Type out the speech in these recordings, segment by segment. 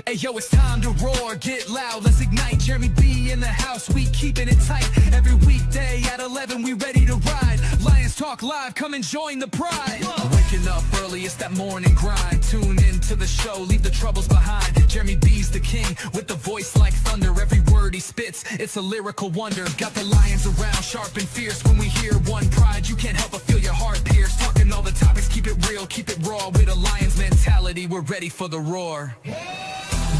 Hey yo, it's time to roar, get loud, let's ignite. Jeremy B in the house, we keeping it tight. Every weekday at 11, we ready to ride. Lions Talk Live, come and join the pride. Waking up early, it's that morning grind. Tune in to the show, leave the troubles behind. Jeremy B's the king, with the voice like thunder. Every word he spits, it's a lyrical wonder. Got the lions around, sharp and fierce. When we hear one pride, you can't help but feel your heart pierce. Talking all the topics, keep it real, keep it raw. With a Lions mentality, we're ready for the roar.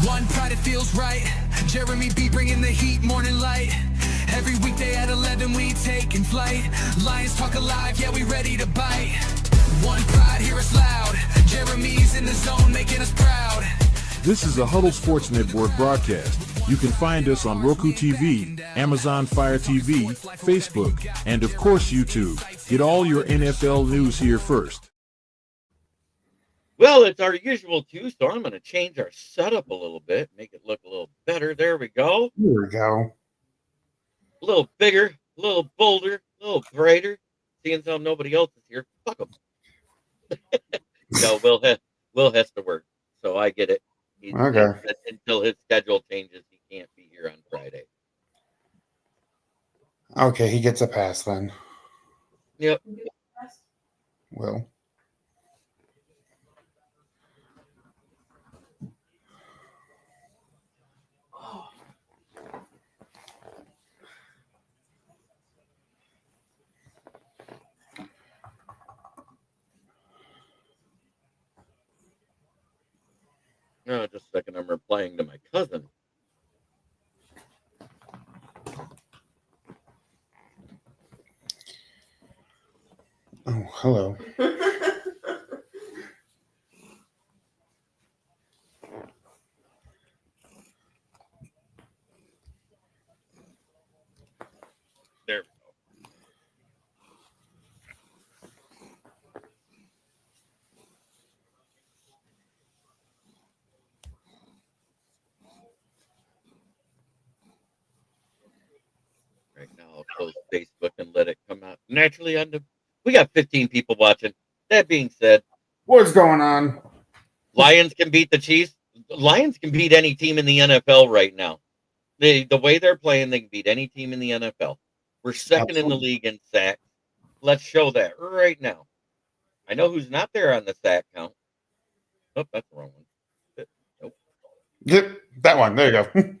One pride, it feels right. Jeremy B bringing the heat, morning light. Every weekday at 11 we taking flight. Lions Talk Alive, yeah, we ready to bite. One pride, hear us loud. Jeremy's in the zone, making us proud. This is a Huddle Sports Network broadcast. You can find us on Roku TV, Amazon Fire TV, Facebook, and of course YouTube. Get all your NFL news here first. Well, it's our usual too, so I'm going to change our setup a little bit, make it look a little better. There we go. Here we go. A little bigger, a little bolder, a little brighter. Seeing as how nobody else is here, fuck them. No, Will has to work, so I get it. Okay. Until his schedule changes, he can't be here on Friday. Okay, he gets a pass then. Yep. Will. No, just a second. I'm replying to my cousin. Oh, hello. There we go. Right now, I'll close Facebook and let it come out naturally. We got 15 people watching. That being said, What's going on? Lions can beat the Chiefs. Lions can beat any team in the NFL right now. The way they're playing, they can beat any team in the NFL. We're second in the league in sacks. Let's show that right now. I know who's not there on the sack count. Oh, that's the wrong one. Nope. Yep, that one. There you go.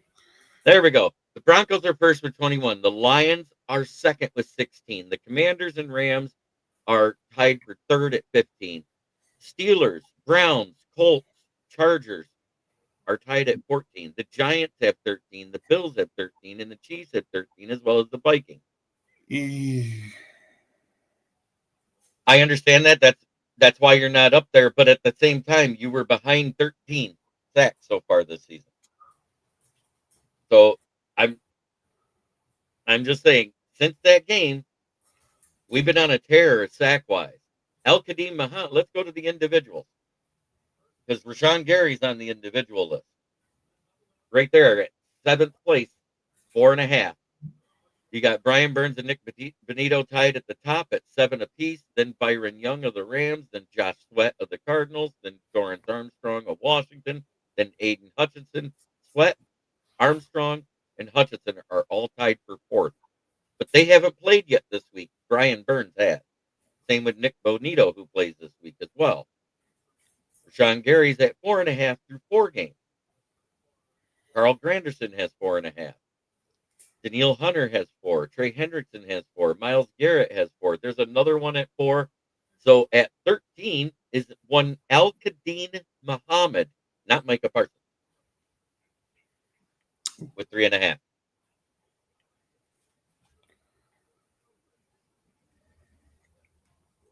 There we go. The Broncos are first with 21. The Lions are second with 16. The Commanders and Rams are tied for third at 15. Steelers, Browns, Colts, Chargers are tied at 14. The Giants have 13. The Bills have 13. And the Chiefs have 13, as well as the Vikings. I understand that. That's why you're not up there. But at the same time, you were behind 13 sacks so far this season. So I'm just saying, since that game, we've been on a tear sack-wise. Al-Qadim Muhammad, let's go to the individuals. Because Rashawn Gary's on the individual list. Right there at 7th place, 4.5. You got Brian Burns and Nick Benito tied at the top at 7 apiece. Then Byron Young of the Rams. Then Josh Sweat of the Cardinals. Then Dorrance Armstrong of Washington. Then Aiden Hutchinson. Sweat, Armstrong, and Hutchinson are all tied for 4th. But they haven't played yet this week. Brian Burns has. Same with Nick Bonito, who plays this week as well. Rashawn Gary's at 4.5 through 4 games. Carl Granderson has 4.5. Daniil Hunter has 4. Trey Hendrickson has 4. Myles Garrett has 4. There's another one at 4. So at 13 is one Al-Qadim Muhammad, not Micah Parsons, with 3.5.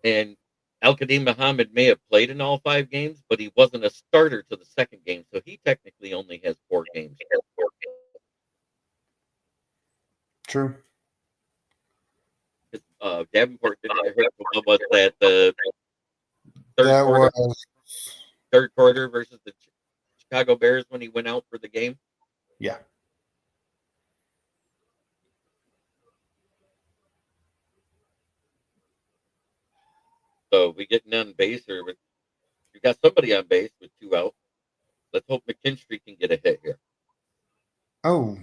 And Al-Qadim Muhammad may have played in all 5 games, but he wasn't a starter to the second game, so he technically only has 4 games. True. Davenport didn't get hurt. What was that? The third quarter versus the Chicago Bears when he went out for the game? Yeah. So we getting on base, or we got somebody on base with 2 out. Let's hope McKinstry can get a hit here. Oh.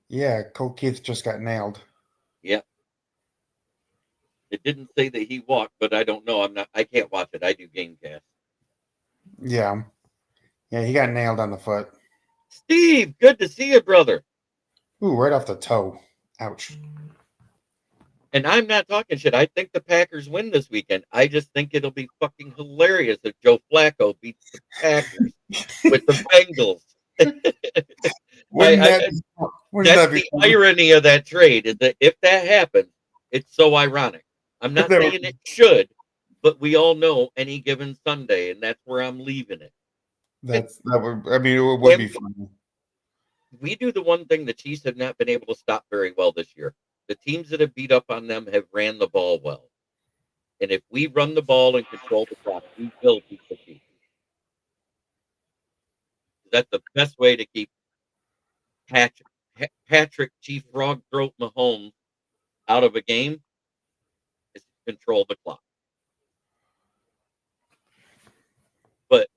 Yeah, Colt Keith just got nailed. Yep. It didn't say that he walked, but I don't know. I can't watch it. I do Gamecast. Yeah. Yeah, he got nailed on the foot. Steve, good to see you, brother. Ooh, right off the toe. Ouch. And I'm not talking shit. I think the Packers win this weekend. I just think it'll be fucking hilarious if Joe Flacco beats the Packers with the Bengals. Wouldn't that That's be the irony of that trade, is that if that happens, it's so ironic. I'm not saying it should, but we all know any given Sunday, and that's where I'm leaving it. it would be fun. We do the one thing the Chiefs have not been able to stop very well this year. The teams that have beat up on them have ran the ball well. And if we run the ball and control the clock, we will beat the Chiefs. That's the best way to keep Patrick Chief Frog Throat Mahomes out of a game is to control the clock. But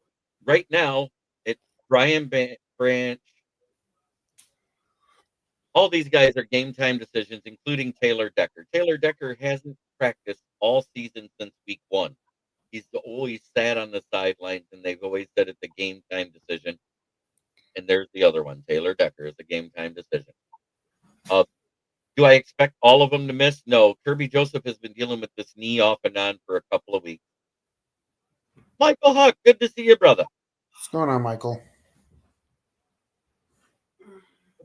right now, it's Brian Branch. All these guys are game time decisions, including Taylor Decker. Taylor Decker hasn't practiced all season since week 1. He's always sat on the sidelines, and they've always said it's a game time decision. And there's the other one, Taylor Decker, is a game time decision. Do I expect all of them to miss? No. Kirby Joseph has been dealing with this knee off and on for a couple of weeks. Michael Huck, good to see you, brother. What's going on, Michael?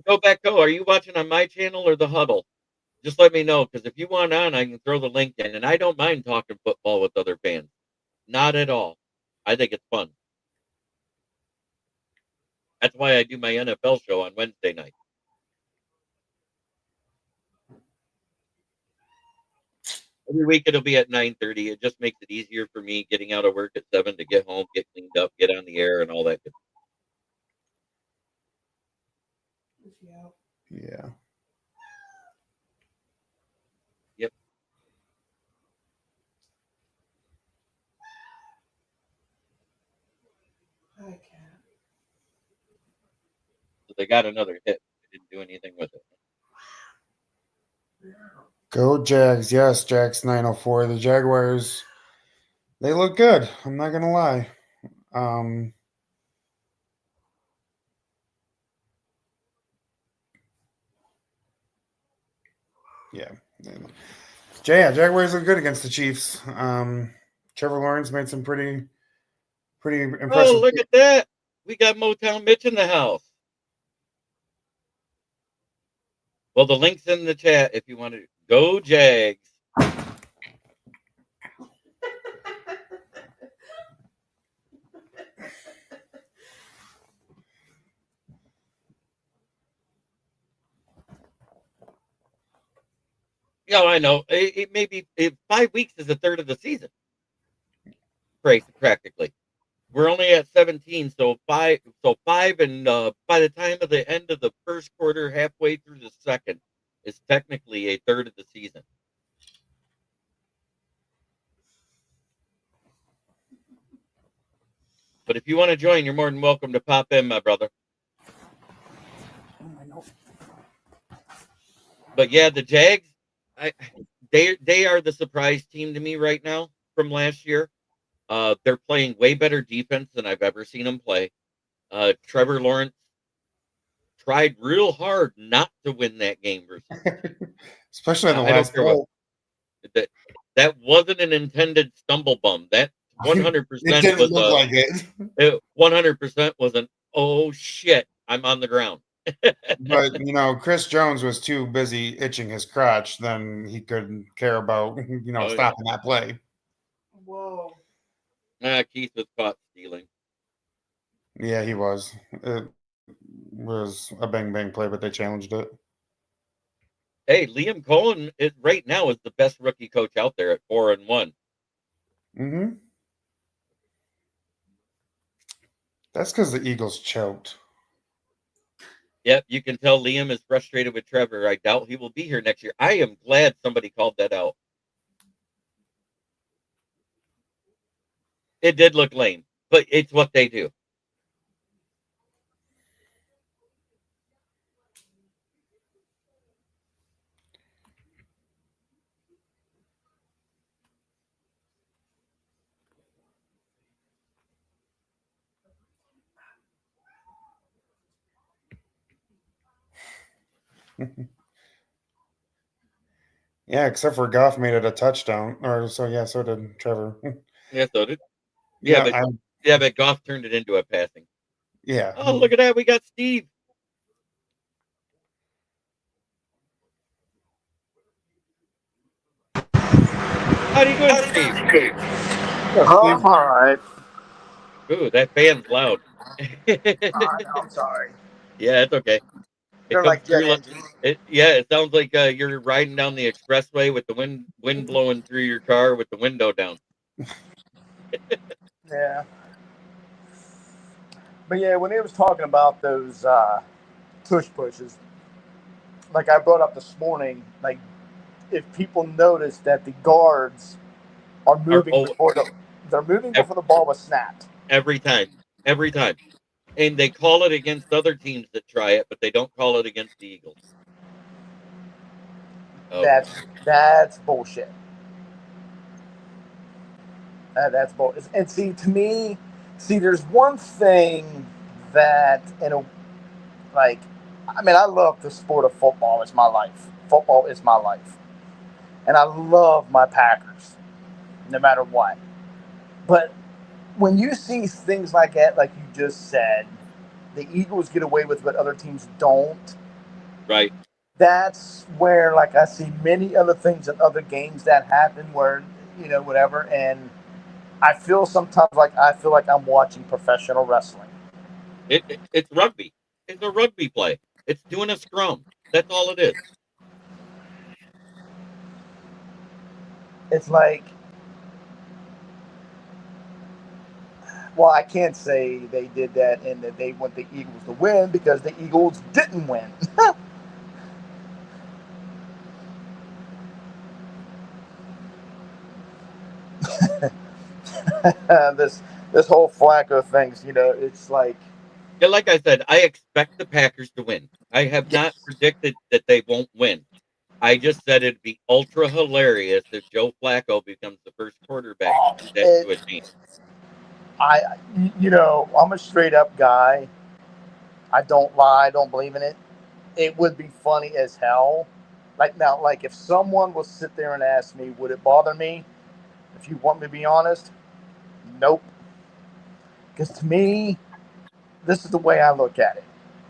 Go back, Are you watching on my channel or the Huddle? Just let me know, because if you want on, I can throw the link in. And I don't mind talking football with other fans. Not at all. I think it's fun. That's why I do my NFL show on Wednesday night. Every week it'll be at 9:30. It just makes it easier for me getting out of work at 7 to get home, get cleaned up, get on the air, and all that good stuff. Yeah. Yep. I can't. So they got another hit. They didn't do anything with it. Go Jags. Yes, Jags 904. The Jaguars, they look good. I'm not going to lie. Yeah. Jaguars look good against the Chiefs. Trevor Lawrence made some pretty impressive. Oh, look at that. We got Motown Mitch in the house. Well, the link's in the chat if you want to. Go Jags. Yeah, I know. It may be 5 weeks is a third of the season. Practically. We're only at 17, so five, and by the time of the end of the first quarter, halfway through the second, is technically a third of the season. But if you want to join, you're more than welcome to pop in, my brother. But yeah, the Jags, they are the surprise team to me right now from last year. They're playing way better defense than I've ever seen them play. Trevor Lawrence tried real hard not to win that game versus especially in the last goal. That wasn't an intended stumble bum. That 100% it didn't was look like it. It 100% was an oh shit, I'm on the ground. But Chris Jones was too busy itching his crotch than he could care about stopping that play. Whoa. Keith was caught stealing. Yeah, he was. It was a bang play, but they challenged it. Hey, Liam Cohen right now is the best rookie coach out there at 4-1. Mm-hmm. That's because the Eagles choked. Yep, you can tell Liam is frustrated with Trevor. I doubt he will be here next year. I am glad somebody called that out. It did look lame. but it's what they do. Yeah, except for Goff made it a touchdown. Or so yeah, so did Trevor. Yeah, so did Yeah, but Goff turned it into a passing. yeah. Oh, look at that. We got Steve. How do you doing, Steve? Oh, all right. Ooh, that fan's loud. I'm sorry. Yeah, it's okay. It They're comes like jet through like engines. it sounds like you're riding down the expressway with the wind blowing through your car with the window down. Yeah. But yeah, when he was talking about those tush pushes, like I brought up this morning, like if people notice that the guards are moving Oh, before the ball was snapped. every time. Every time. And they call it against other teams that try it, but they don't call it against the Eagles. Oh, That's bullshit. That's bullshit. And see, to me, there's one thing that like, I mean, I love the sport of football. It's my life. Football is my life, and I love my Packers, no matter what. But when you see things like that, like you just said, the Eagles get away with what other teams don't. right. That's where, like, I see many other things in other games that happen where, whatever, and I feel sometimes like I'm watching professional wrestling. It's rugby. It's a rugby play. It's doing a scrum. That's all it is. It's like, well, I can't say they did that and that they want the Eagles to win because the Eagles didn't win. this whole Flacco things, it's like, Yeah, like I said, I expect the Packers to win. I have not predicted that they won't win. I just said it'd be ultra hilarious if Joe Flacco becomes the first quarterback to do that to a team. I'm a straight up guy. I don't lie. I don't believe in it. It would be funny as hell. Like if someone will sit there and ask me, would it bother me? If you want me to be honest, nope. Because to me, this is the way I look at it.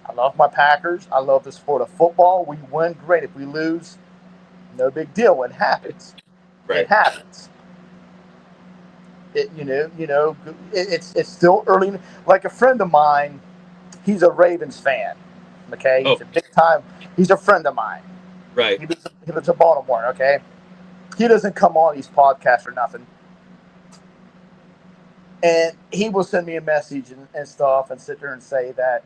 I love my Packers. I love the sport of football. We win, great. If we lose, no big deal. It happens. Right. It happens. It's still early. Like a friend of mine, he's a Ravens fan. Okay, he's a big time. He's a friend of mine. Right. He lives in Baltimore. Okay, he doesn't come on these podcasts or nothing. And he will send me a message and stuff and sit there and say that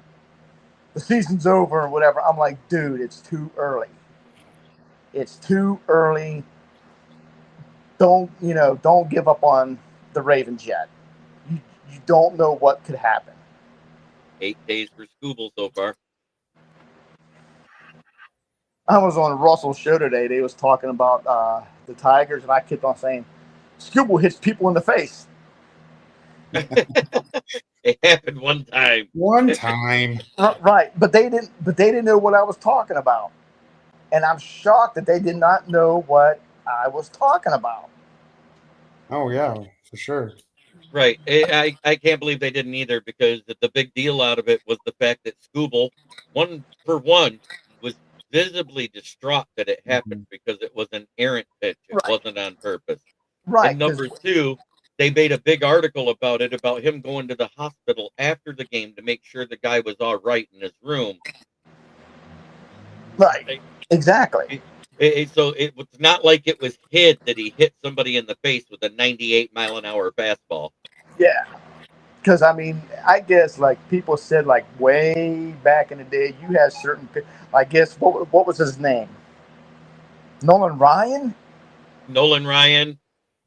the season's over or whatever. I'm like, dude, it's too early. It's too early. Don't give up on the Ravens yet. You don't know what could happen. 8 days for Scooble so far. I was on Russell's show today. They was talking about the Tigers, and I kept on saying, Scooble hits people in the face. It happened one time. One time. Right, but they didn't know what I was talking about, and I'm shocked that they did not know what I was talking about. Oh yeah, for sure. Right. I can't believe they didn't either because the big deal out of it was the fact that Scooble, one, was visibly distraught that it happened because it was an errant pitch. It wasn't on purpose. Right. And number two, they made a big article about it, about him going to the hospital after the game to make sure the guy was all right in his room. Right. Exactly. So it was not like it was hid that he hit somebody in the face with a 98-mile-an-hour fastball. Yeah. Because, I mean, I guess, like, people said, like, way back in the day, you had certain, I guess, what was his name? Nolan Ryan? Nolan Ryan.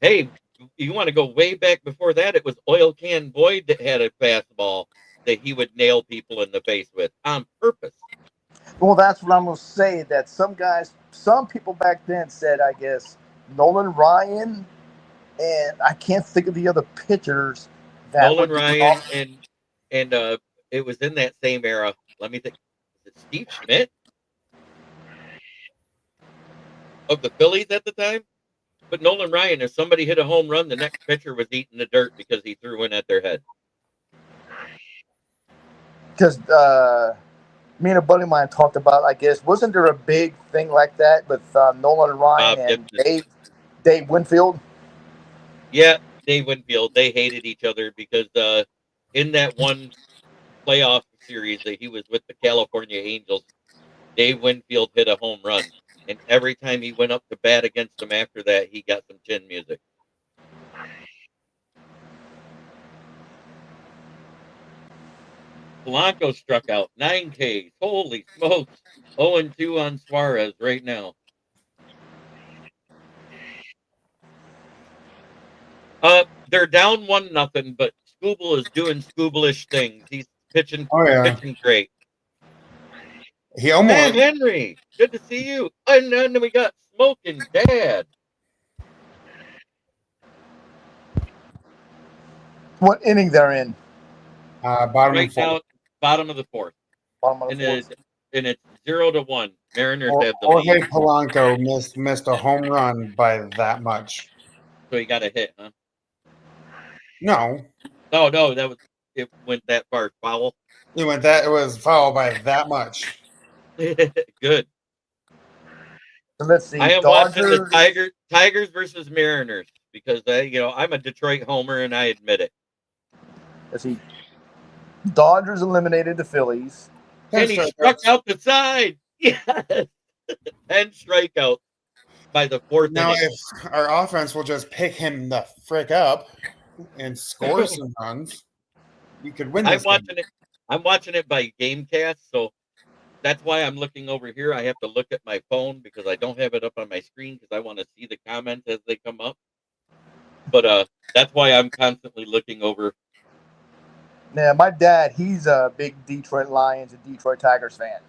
Hey, you want to go way back before that, it was Oil Can Boyd that had a fastball that he would nail people in the face with on purpose. Well, that's what I'm going to say. That some people back then said, I guess, Nolan Ryan, and I can't think of the other pitchers. That Nolan would Ryan and it was in that same era. Let me think. Was it Steve Schmidt of the Phillies at the time? But Nolan Ryan, if somebody hit a home run, the next pitcher was eating the dirt because he threw in at their head. Because me and a buddy of mine talked about, I guess, wasn't there a big thing like that with Nolan Ryan and Dave Winfield? Yeah, Dave Winfield. They hated each other because in that one playoff series that he was with the California Angels, Dave Winfield hit a home run. And every time he went up to bat against him after that, he got some chin music. Polanco struck out 9 Ks. Holy smokes. 0-2 on Suarez right now. They're down 1-0, but Skubal is doing Skubalish things. He's pitching, pitching great. He almost. Matt Henry, good to see you. And then we got Smoking Dad. What inning they're in? Bottom right of the now, bottom of the fourth. Bottom of the fourth. And it's 0-1. Mariners have the Jorge lead. Polanco missed a home run by that much. So he got a hit, huh? No. No, it went that far foul. It was foul by that much. Good. So let's see. I am watching the Tigers versus Mariners because I'm a Detroit homer and I admit it. Let's see. Dodgers eliminated the Phillies. And he struck out the side. Yes. 10 strikeouts by the fourth Now, inning. if our offense will just pick him the frick up and score some runs, we could win this game. I'm watching it by GameCast, so that's why I'm looking over here. I have to look at my phone because I don't have it up on my screen because I want to see the comments as they come up. But that's why I'm constantly looking over. Yeah, my dad, he's a big Detroit Lions and Detroit Tigers fan.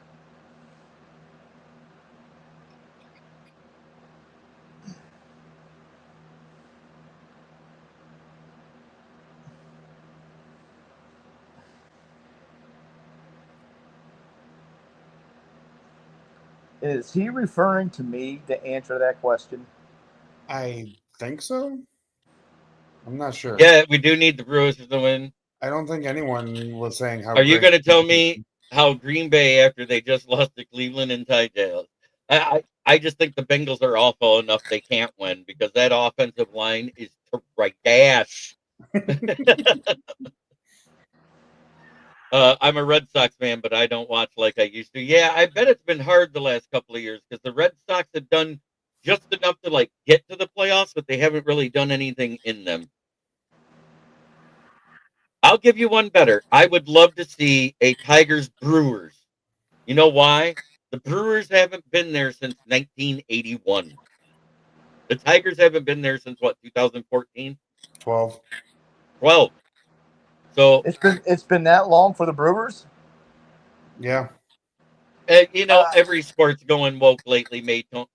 Is he referring to me to answer that question? I think so. I'm not sure. Yeah, we do need the Brewers to win. I don't think anyone was saying how. Are you going to tell me how Green Bay, after they just lost to Cleveland and Ty Jails? I just think the Bengals are awful enough they can't win because that offensive line is trash. I'm a Red Sox fan, but I don't watch like I used to. Yeah, I bet it's been hard the last couple of years because the Red Sox have done just enough to get to the playoffs, but they haven't really done anything in them. I'll give you one better. I would love to see a Tigers Brewers. You know why? The Brewers haven't been there since 1981. The Tigers haven't been there since what, 2014? 12. So it's been that long for the Brewers? Yeah. Every sport's going woke lately,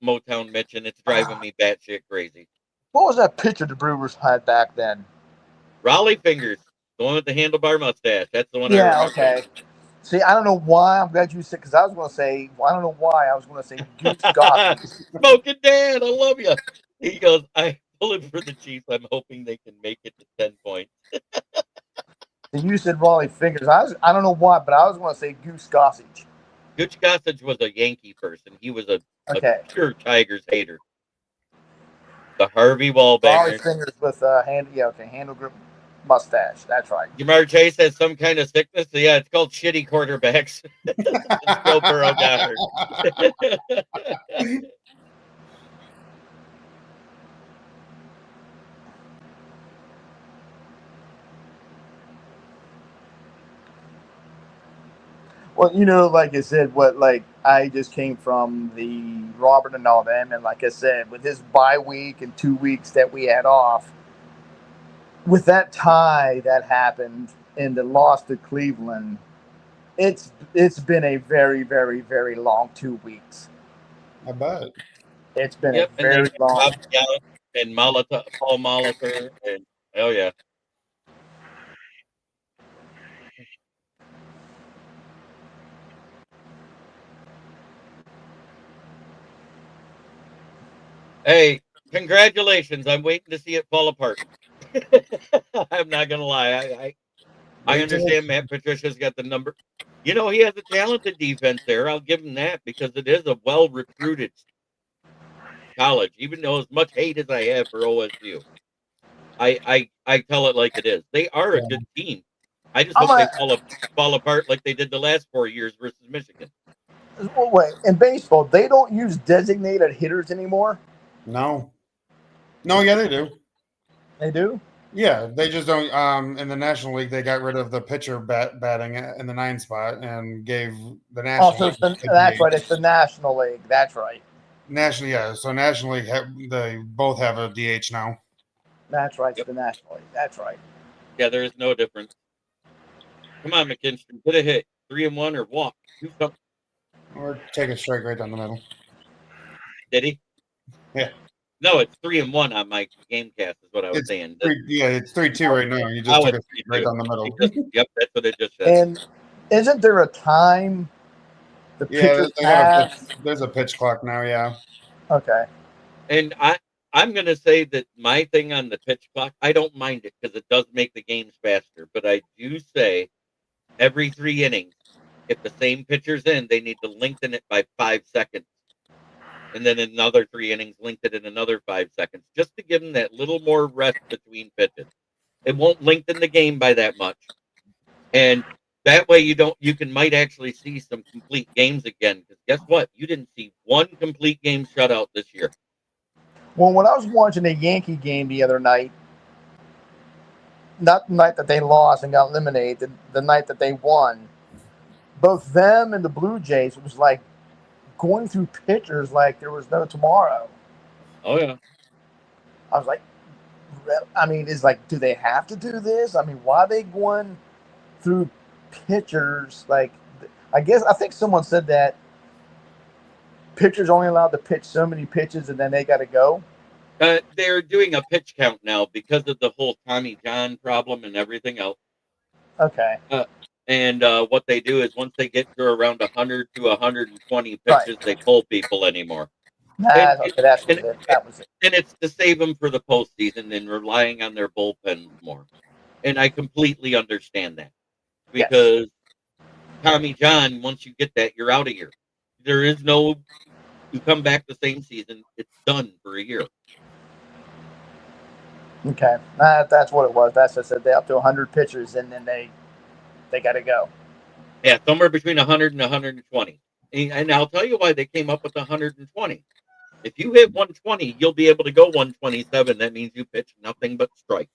Motown Mitch, and it's driving me batshit crazy. What was that pitcher the Brewers had back then? Raleigh Fingers, the one with the handlebar mustache. That's the one. Yeah, okay. See, I don't know why. I'm glad you said, because I was going to say, I don't know why. I was going to say Goose Gossage. Smoking Dad, I love you. He goes, I'm pulling for the Chiefs. I'm hoping they can make it to 10 points. And you said Raleigh Fingers. I don't know why, but I was going to say Goose Gossage. Goose Gossage was a Yankee person. He was a pure Tigers hater. The Harvey Wallbanger. Raleigh Fingers with handle grip mustache. That's right. Jamar Chase has some kind of sickness. So yeah, it's called shitty quarterbacks. Joe Burrow got hurt. Well, like I said, I just came from the Robert and all them, and like I said, with his bye week and 2 weeks that we had off, with that tie that happened and the loss to Cleveland, it's been a very, very, very long 2 weeks. I bet. It's been a Yep, and they very had long. Rob Gallant and Paul Molitor, and oh yeah. Hey, congratulations! I'm waiting to see it fall apart. I'm not gonna lie. I Wait till understand Matt Patricia's got the number. You know, he has a talented defense there. I'll give him that because it is a well recruited college. Even though as much hate as I have for OSU, I tell it like it is. They are a Yeah. good team. I just I'm hope they a, fall apart like they did the last 4 years versus Michigan. wait, in baseball, they don't use designated hitters anymore. No. No, yeah, they do. They do. Yeah, they just don't. In the National League, they got rid of the pitcher batting in the 9 spot and gave the Oh, National so League. that's right. It's the National League. That's right. National, yeah. So National League, they both have a DH now. That's right. It's Yep. the National League. That's right. Yeah, there is no difference. Come on, McKinstry, get a hit, 3-1 or walk. Do something. Or take a strike right down the middle. Did he? Yeah. No, it's 3-1 on my game cast. Is what I was saying. It's 3-2 right now. You just Oh, took a it's strike right 3-2. down the middle. Yep, that's what it just said. And isn't there a time the Yeah, pitchers pass? there's a pitch clock now. Yeah. Okay. And I'm going to say that my thing on the pitch clock, I don't mind it because it does make the games faster. But I do say every 3 innings, if the same pitcher's in, they need to lengthen it by 5 seconds. And then another 3 innings, lengthen it another 5 seconds, just to give them that little more rest between pitches. It won't lengthen the game by that much. And that way you might actually see some complete games again. Because guess what? You didn't see one complete game shutout this year. Well, when I was watching the Yankee game the other night, not the night that they lost and got eliminated, the night that they won, both them and the Blue Jays, it was like going through pitchers like there was no tomorrow. Oh yeah. I was like, I mean, it's like, do they have to do this? I mean, why are they going through pitchers? Like, I think someone said that pitchers only allowed to pitch so many pitches and then they got to go. They're doing a pitch count now because of the whole Tommy John problem and everything else. Okay. And what they do is once they get to around 100 to 120 pitches, they pull people anymore. That was it. And it's to save them for the postseason and relying on their bullpens more. And I completely understand that because Tommy John, once you get that, you're out of here. There is no, you come back the same season, it's done for a year. Okay, that's what it was. That's what I said. They up to 100 pitchers, and then they got to go. Yeah, somewhere between 100 and 120. And I'll tell you why they came up with 120. If you hit 120, you'll be able to go 127. That means you pitch nothing but strikes.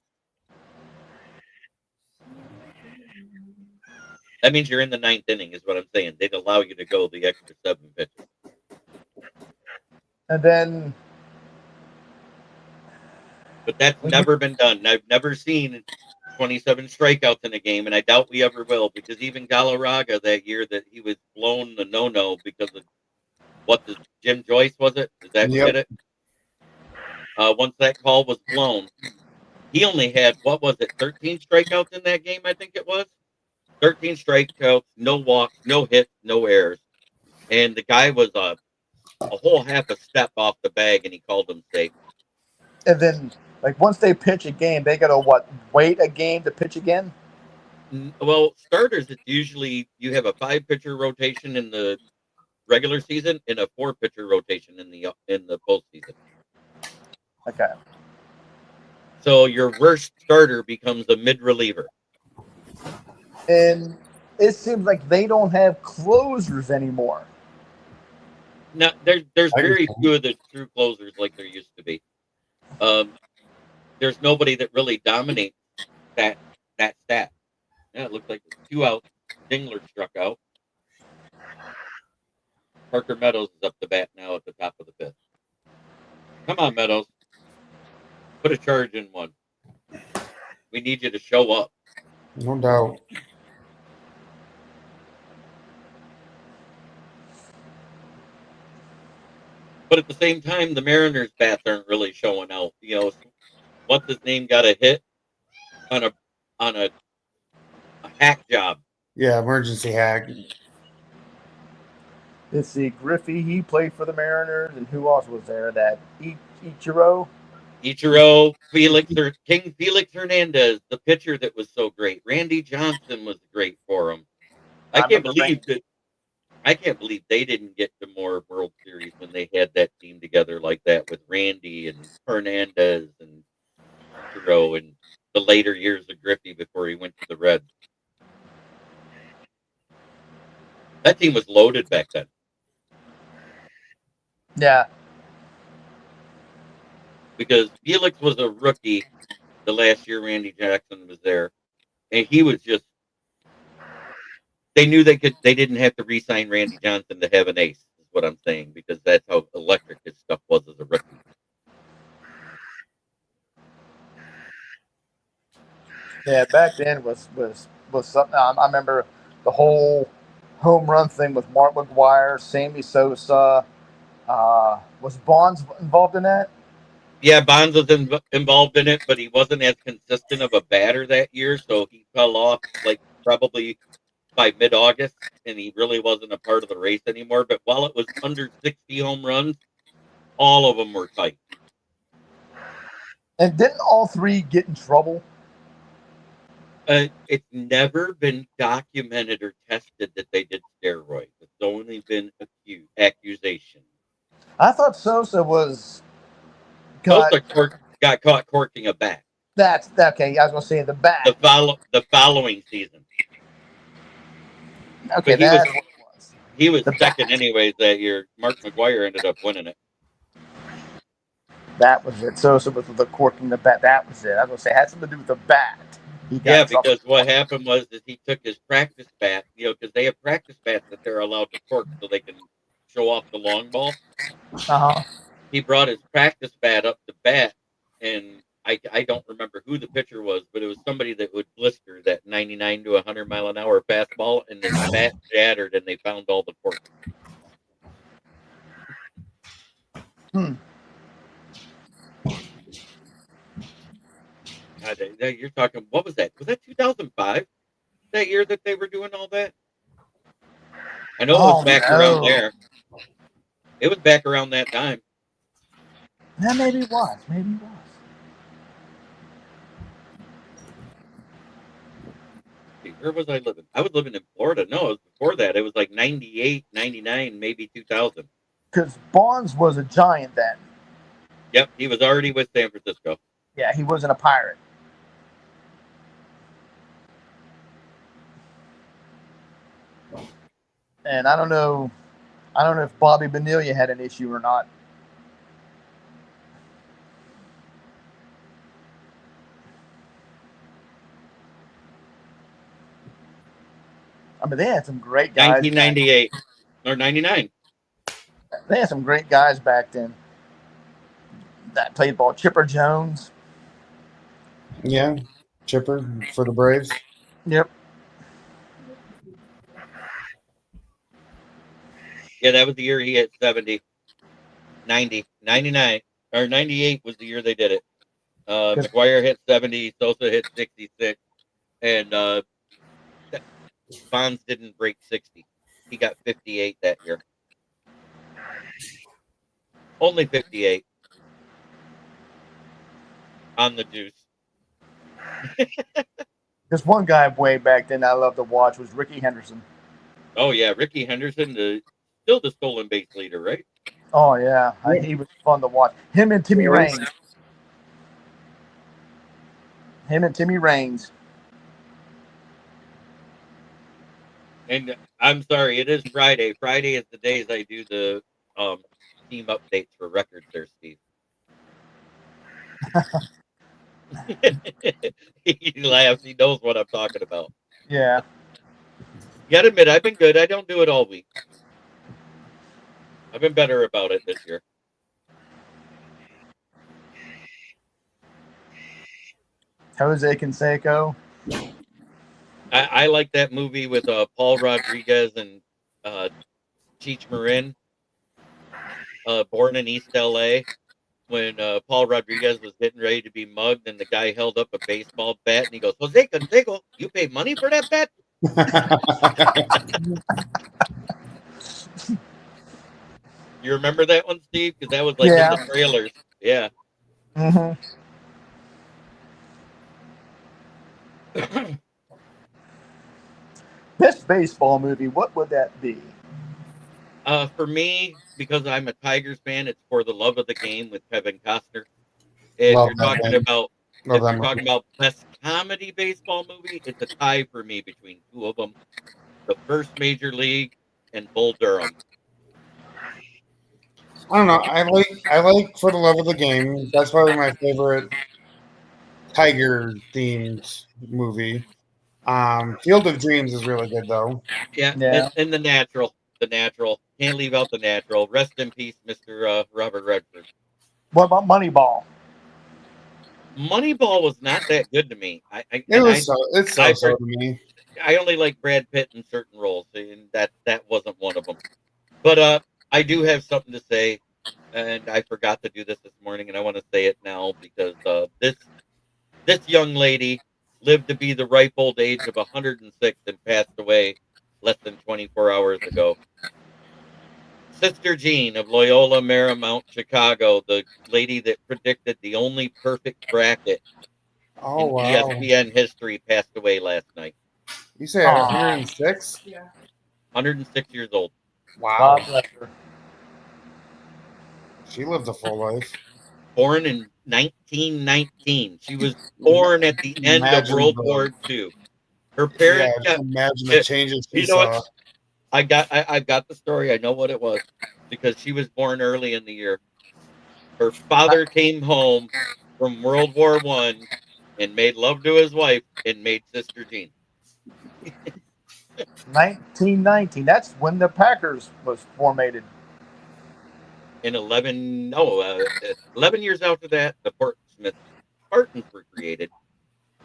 That means you're in the 9th inning, is what I'm saying. They'd allow you to go the extra 7 pitches. And then, but that's never been done. I've never seen 27 strikeouts in a game, and I doubt we ever will, because even Galarraga that year that he was blown the no-no because of what the Jim Joyce, was it? Is that who did it? Once that call was blown, he only had, 13 strikeouts in that game, I think it was? 13 strikeouts, no walks, no hits, no errors. And the guy was a whole half a step off the bag, and he called him safe. And then, like, once they pitch a game, they got to, wait a game to pitch again? Well, starters, it's usually you have a 5-pitcher rotation in the regular season and a 4-pitcher rotation in the postseason. Okay. So your worst starter becomes a mid-reliever. And it seems like they don't have closers anymore. Now, there's very few of the true closers like there used to be. There's nobody that really dominates that stat. Yeah, it looks like 2 outs. Dingler struck out. Parker Meadows is up to bat now at the top of the 5th. Come on, Meadows. Put a charge in one. We need you to show up. No doubt. But at the same time, the Mariners bats aren't really showing out. What's his name got a hit on a hack job. Yeah, emergency hack. Let's see, Griffey, he played for the Mariners, and who else was there? That Ichiro? King Felix Hernandez, the pitcher that was so great. Randy Johnson was great for him. I can't believe they didn't get to more World Series when they had that team together like that with Randy and Hernandez and Ichiro and the later years of Griffey before he went to the Reds. That team was loaded back then. Yeah. Because Felix was a rookie the last year Randy Jackson was there. And he was just, they knew they didn't have to re-sign Randy Johnson to have an ace, is what I'm saying, because that's how electric his stuff was as a rookie. Yeah, back then was something. I remember the whole home run thing with Mark McGwire, Sammy Sosa. Was Bonds involved in that? Yeah, Bonds was involved in it, but he wasn't as consistent of a batter that year, so he fell off like probably by mid-August, and he really wasn't a part of the race anymore. But while it was under 60 home runs, all of them were tight. And didn't all three get in trouble? It's never been documented or tested that they did steroids. It's only been accusation. I thought Sosa was Sosa got caught corking a bat. That's okay. I was going to say the bat. The following season. Okay, but that's what it was. He was second anyways that year. Mark McGwire ended up winning it. That was it. Sosa was the corking the bat. That was it. I was going to say it had something to do with the bat. Yeah, because what happened was that he took his practice bat, because they have practice bats that they're allowed to cork so they can show off the long ball. Uh-huh. He brought his practice bat up to bat, and I don't remember who the pitcher was, but it was somebody that would blister that 99 to 100 mile an hour fastball, and then the bat shattered, and they found all the corks. You're talking, what was that? Was that 2005? That year that they were doing all that? I know it was back around there. It was back around that time. Yeah, maybe it was. Maybe it was. Where was I living? I was living in Florida. No, it was before that. It was like 98, 99, maybe 2000. Because Bonds was a Giant then. Yep, he was already with San Francisco. Yeah, he wasn't a Pirate. And I don't know if Bobby Bonilla had an issue or not. I mean, they had some great guys. 1998 or 99. They had some great guys back then that played ball. Chipper Jones. Yeah, Chipper for the Braves. Yep. Yeah, that was the year he hit 70. 90, 99, or 98 was the year they did it. McGwire hit 70, Sosa hit 66, and Bonds didn't break 60. He got 58 that year. Only 58 on the juice. There's one guy way back then I loved to watch was Ricky Henderson. Oh, yeah, Ricky Henderson, still the stolen base leader, right? Oh, yeah. He was fun to watch. Him and Timmy Raines. And I'm sorry, it is Friday. Friday is the days I do the team updates for records there, Steve. He laughs. He knows what I'm talking about. Yeah. You gotta admit, I've been good. I don't do it all week. I've been better about it this year. Jose Canseco. I like that movie with Paul Rodriguez and Cheech Marin, Born in East LA, when Paul Rodriguez was getting ready to be mugged and the guy held up a baseball bat and he goes, Jose Canseco, you paid money for that bat? You remember that one, Steve? Because that was like Yeah. in the trailers. Yeah. Mm-hmm. Best baseball movie, what would that be? For me, because I'm a Tigers fan, it's For the Love of the Game with Kevin Costner. If Love you're that talking game. about Love if that you're talking movie. about best comedy baseball movie, it's a tie for me between two of them: The First Major League and Bull Durham. I don't know. I like For the Love of the Game. That's probably my favorite Tiger themed movie. Field of Dreams is really good though. Yeah, Yeah. and the Natural, can't leave out the Natural. Rest in peace, Mr. Robert Redford. What about Moneyball? Moneyball was not that good to me. It's so to me. I only like Brad Pitt in certain roles, and that wasn't one of them. But I do have something to say, and I forgot to do this morning, and I want to say it now because this young lady lived to be the ripe old age of 106 and passed away less than 24 hours ago. Sister Jean of Loyola Marymount, Chicago, the lady that predicted the only perfect bracket Oh in wow! ESPN history, passed away last night. You say Aw. 106? Yeah. 106 years old. Wow, God bless her. she lived a full life. Born in 1919. She was born at the end of Imagine World the- War II. Her Yeah, parents just got, imagine the changes she you know saw. what? I got the story. I know what it was because she was born early in the year. Her father came home from World War I and made love to his wife and made Sister Jean. 1919. That's when the Packers was formated. In 11 years after that, the Portsmouth Spartans were created.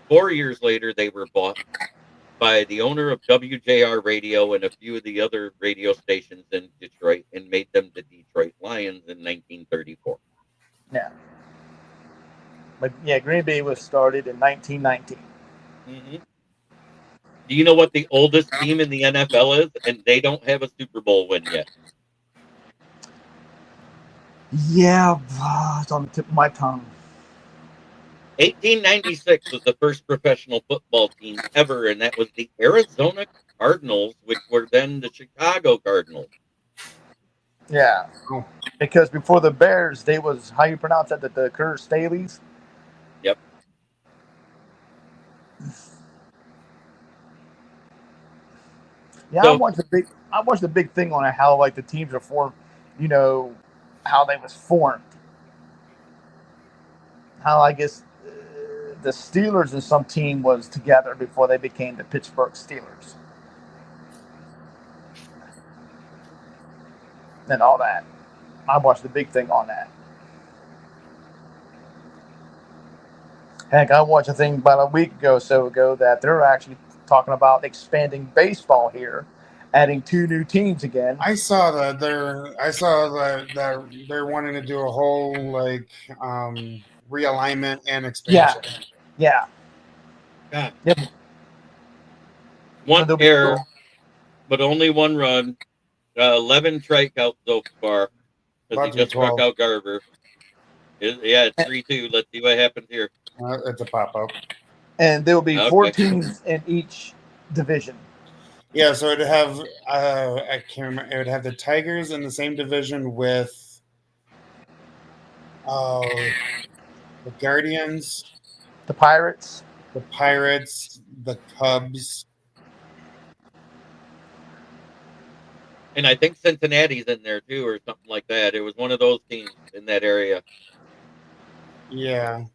4 years later, they were bought by the owner of WJR Radio and a few of the other radio stations in Detroit and made them the Detroit Lions in 1934. Yeah. But yeah, Green Bay was started in 1919. Mm-hmm. Do you know what the oldest team in the NFL is? And they don't have a Super Bowl win yet. Yeah, it's on the tip of my tongue. 1896 was the first professional football team ever, and that was the Arizona Cardinals, which were then the Chicago Cardinals. Yeah. Oh. Because before the Bears, they was, how you pronounce that, the Kerr Staleys? Yep. Yeah, So- I watched the big thing on how like the teams are formed, you know, how they was formed. How I guess the Steelers and some team was together before they became the Pittsburgh Steelers. And all that. I watched the big thing on that. Heck, I watched a thing about a week ago, so ago, that they're actually talking about expanding baseball here, adding 2 new teams again. I saw that they're wanting to do a whole like realignment and expansion. Yeah. God. Yep. One So they'll be error, cool. but only one run. 11 strikeouts so far because About he to be just struck 12. out Garver. It's 3-2. Let's see what happens here. It's a pop up. And there will be Okay. 4 teams in each division. Yeah, so it'd have I can't remember. It would have the Tigers in the same division with the Guardians, The Pirates. the Pirates, the Cubs. And I think Cincinnati's in there too, or something like that. It was one of those teams in that area. Yeah,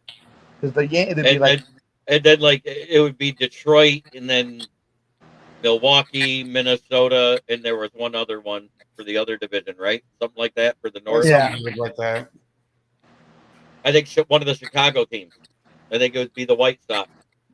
Because it'd be And, like, and then like it would be Detroit and then Milwaukee, Minnesota, and there was one other one for the other division, right? Something like that for the North. Yeah. something like that. I think one of the Chicago teams. I think it would be the White Sox.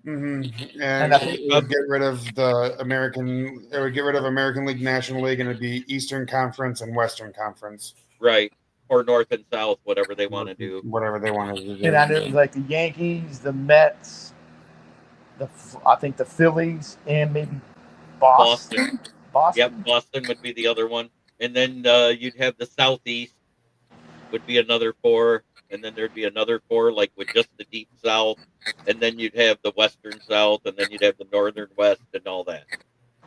Mm-hmm. And And I it would get rid of it would get rid of American League, National League, and it'd be Eastern Conference and Western Conference. Right. Or North and South, whatever they want to do. Whatever they wanted to do. And I know like the Yankees, the Mets, I think the Phillies, and maybe Boston. Yep, Boston would be the other one. And then you'd have the Southeast would be another 4. And then there'd be another 4, like with just the Deep South. And then you'd have the Western South. And then you'd have the Northern West and all that.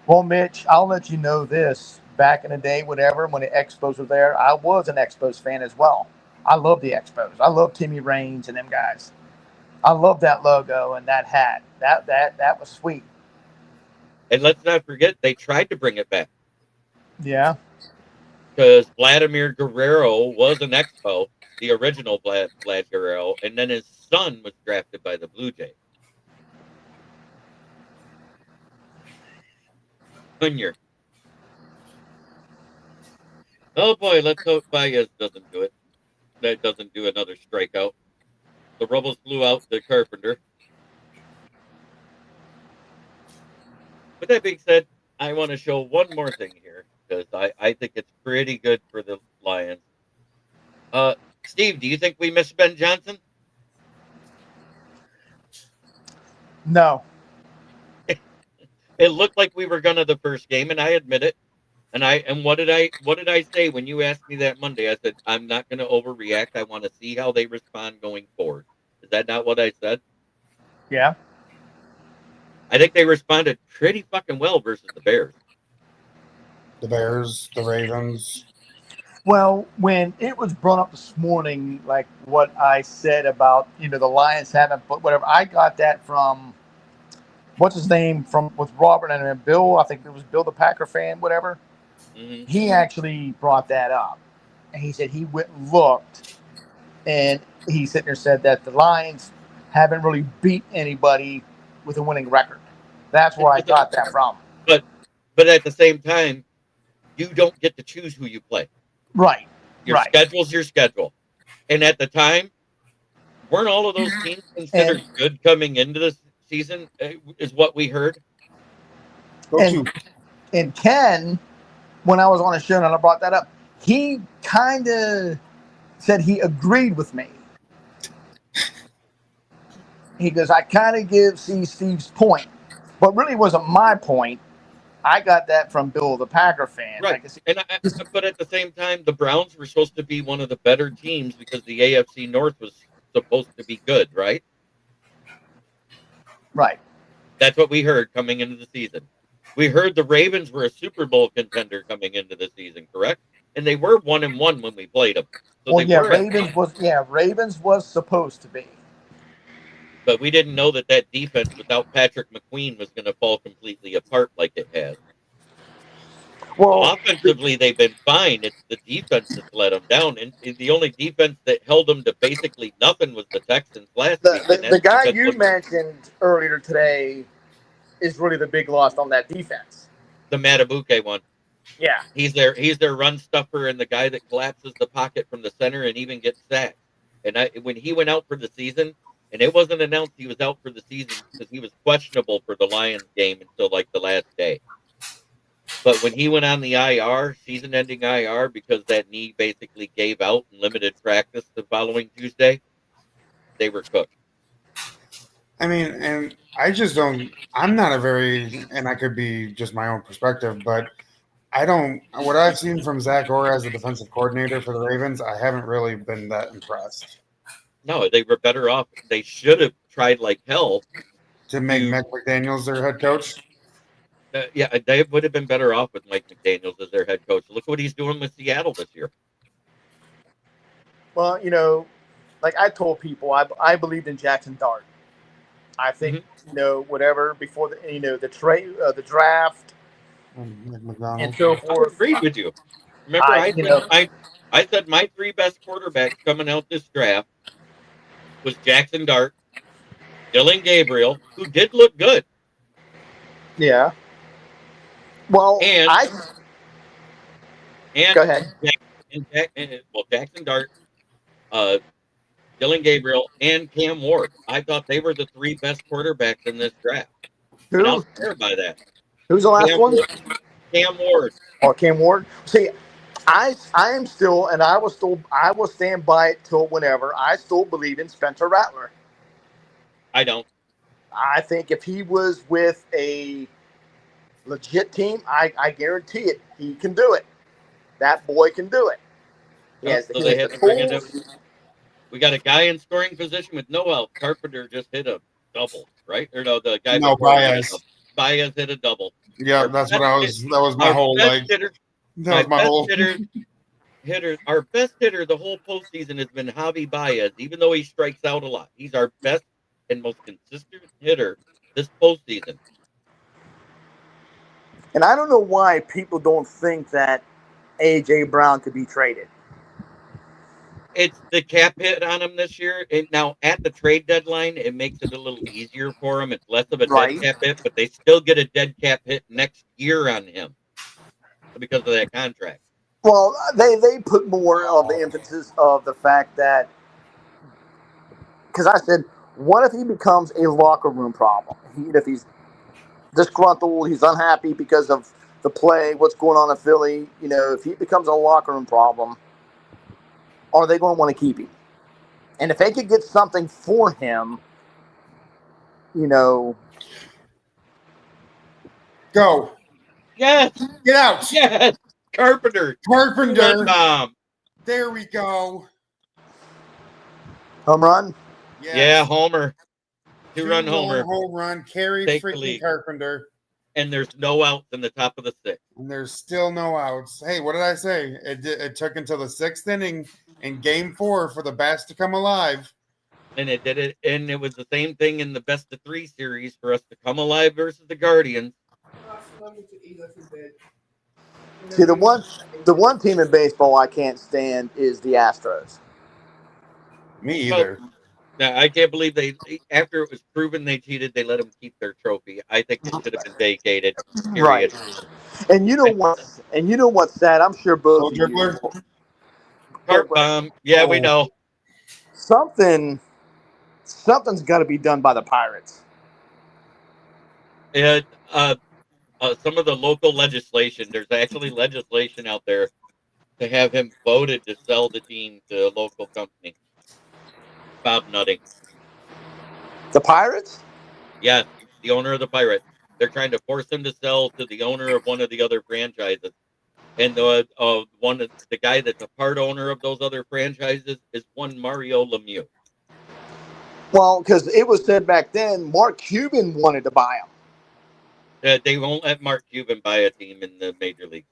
Well, Mitch, I'll let you know this. Back in the day, whatever, when the Expos were there, I was an Expos fan as well. I love the Expos. I love Timmy Raines and them guys. I love that logo and that hat. That was sweet. And let's not forget, they tried to bring it back. Yeah. Because Vladimir Guerrero was an Expo, the original Vlad Guerrero, and then his son was drafted by the Blue Jays. Junior. Oh boy, let's hope Baez doesn't do it. That doesn't do another strikeout. The Rebels blew out the Carpenter. With that being said, I want to show one more thing here because I think it's pretty good for the Lions. Steve, do you think we miss Ben Johnson? No. It looked like we were gonna the first game, and I admit it. And what did I say when you asked me that Monday? I said I'm not gonna overreact. I want to see how they respond going forward. Is that not what I said? Yeah. I think they responded pretty fucking well versus the Bears. The Bears, the Ravens. Well, when it was brought up this morning, like what I said about, the Lions haven't put whatever, I got that from, what's his name, with Robert and then Bill, I think it was Bill the Packer fan, whatever. Mm-hmm. He actually brought that up. And he said he went and looked, and he sitting there said that the Lions haven't really beat anybody with a winning record. That's where I got that from. But at the same time, you don't get to choose who you play. Right. Your right. schedule's your schedule. And at the time, weren't all of those teams considered good coming into the season, is what we heard? And Ken, when I was on a show and I brought that up, he kind of said he agreed with me. He goes, I kind of give Steve's point, but really wasn't my point. I got that from Bill, the Packer fan. Right. But at the same time, the Browns were supposed to be one of the better teams because the AFC North was supposed to be good, right? Right. That's what we heard coming into the season. We heard the Ravens were a Super Bowl contender coming into the season, correct? And they were 1-1 when we played them. So Ravens was supposed to be. But we didn't know that defense without Patrick McQueen was going to fall completely apart like it has. Well, offensively, they've been fine. It's the defense that's let them down. And the only defense that held them to basically nothing was the Texans last season. The guy you mentioned earlier today is really the big loss on that defense. The Matabuke one. Yeah. He's their run stuffer and the guy that collapses the pocket from the center and even gets sacked. And when he went out for the season, and it wasn't announced he was out for the season because he was questionable for the Lions game until like the last day. But when he went on the IR, season-ending IR, because that knee basically gave out and limited practice the following Tuesday, they were cooked. I mean, and I just don't, I'm not a very, and I could be just my own perspective, but what I've seen from Zach Orr as a defensive coordinator for the Ravens, I haven't really been that impressed. No, they were better off. They should have tried like hell to make Mike McDaniels their head coach. Yeah, they would have been better off with Mike McDaniels as their head coach. Look what he's doing with Seattle this year. Well, like I told people, I believed in Jackson Dart. I think whatever before the trade, the draft, and so forth. I agree with you. Remember, I said my 3 best quarterbacks coming out this draft was Jackson Dart, Dylan Gabriel, who did look good. Yeah. Well, go ahead. Jackson Dart, Dylan Gabriel, and Cam Ward. I thought they were the three best quarterbacks in this draft. And I Who? was scared by that. Who's the last Cam one? Ward. Cam Ward. Or Cam Ward? See, I am still, and I will stand by it till whenever. I still believe in Spencer Rattler. I don't. I think if he was with a legit team, I guarantee it, he can do it. That boy can do it. He has, So he they has had the to bring it up. tools. We got a guy in scoring position with Noel. Carpenter just hit a double, right? Or no, the guy No, before him hit a Baez. double. Baez hit a double. Yeah, Our that's best what I was. That was my Our whole best like. hitter, That was my best whole. our best hitter the whole postseason has been Javi Baez, even though he strikes out a lot. He's our best and most consistent hitter this postseason. And I don't know why people don't think that A.J. Brown could be traded. It's the cap hit on him this year. And now at the trade deadline, it makes it a little easier for him. It's less of a Right. dead cap hit, but they still get a dead cap hit next year on him because of that contract. Well, they put more of the emphasis of the fact that, because I said, what if he becomes a locker room problem? If he's disgruntled, he's unhappy because of the play, what's going on in Philly, if he becomes a locker room problem, are they going to want to keep him? And if they could get something for him, Go. Yes, Get out. yes. Carpenter. Carpenter. Bomb. There we go. home run. Yes. Yeah, homer. Two-run Two-run homer. home run. Carry Take the freaking lead. Carpenter. And there's no outs in the top of the sixth. And there's still no outs. Hey, what did I say? It took until the sixth inning in Game 4 for the Bats to come alive. And it did it. And it was the same thing in the best of three series for us to come alive versus the Guardians. See, the one team in baseball I can't stand is the Astros. Me either. Now, I can't believe after it was proven they cheated, they let them keep their trophy. I think it should have been vacated. Period. Right. And you know what? And you know what's sad? I'm sure both Oh, of you. dribbler? Cart bomb. Yeah, we know. Something's got to be done by the Pirates. And some of the local legislation, there's actually legislation out there to have him voted to sell the team to a local company. Bob Nutting. The Pirates? Yes, the owner of the Pirates. They're trying to force him to sell to the owner of one of the other franchises. And the guy that's a part owner of those other franchises is one Mario Lemieux. Well, because it was said back then, Mark Cuban wanted to buy him. They won't let Mark Cuban buy a team in the Major League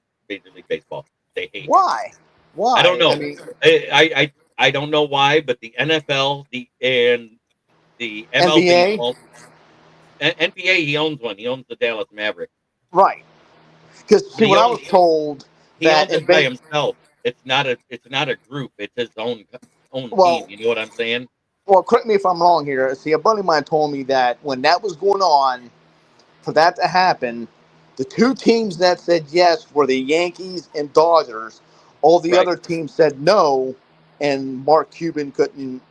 Baseball. They hate Why? Why? I don't know. I mean, I don't know why, but the NFL, the MLB, NBA? NBA, he owns one. He owns the Dallas Mavericks. right. Because He when I owns- was told He that owns it by himself. It's not a group. It's his own Well- team. You know what I'm saying? well, correct me if I'm wrong here. See, a buddy of mine told me that when that was going on, for that to happen, the two teams that said yes were the Yankees and Dodgers. All the Right. other teams said no, and Mark Cuban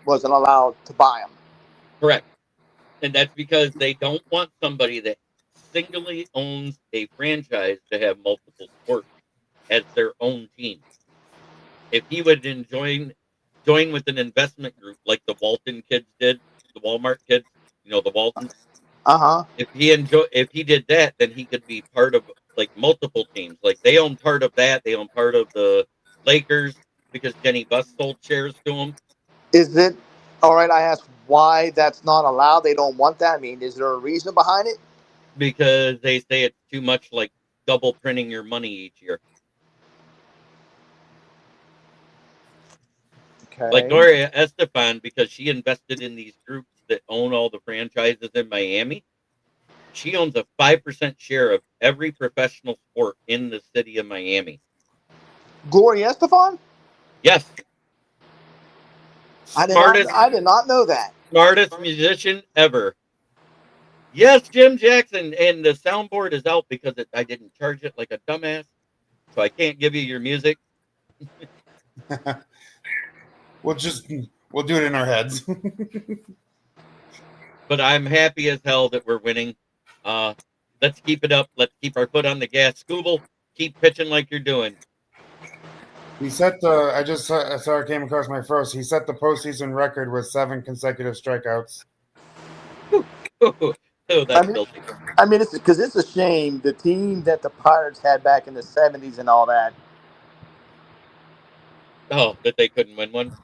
wasn't allowed to buy them. Correct. And that's because they don't want somebody that singly owns a franchise to have multiple sports as their own team. If he would join with an investment group like the Walton kids did, the Walmart kids, the Waltons. If he did that, then he could be part of like multiple teams. Like they own part of that. They own part of the Lakers because Jenny Buss sold shares to them. Is it all right? I asked why that's not allowed. They don't want that. I mean, is there a reason behind it? Because they say it's too much like double printing your money each year. Okay. Like Gloria Estefan, because she invested in these groups that own all the franchises in Miami. She owns a 5% share of every professional sport in the city of Miami. Gloria Estefan? Yes. I did not know that. Smartest musician ever. Yes, Jim Jackson, and the soundboard is out because I didn't charge it like a dumbass, so I can't give you your music. Well, just We'll do it in our heads. But I'm happy as hell that we're winning. Let's keep it up. Let's keep our foot on the gas. Scooble, keep pitching like you're doing. He set the. I just saw it came across my first. He set the postseason record with 7 consecutive strikeouts. Oh, that's filthy. I mean, it's because it's a shame the team that the Pirates had back in the '70s and all that. Oh, that they couldn't win one,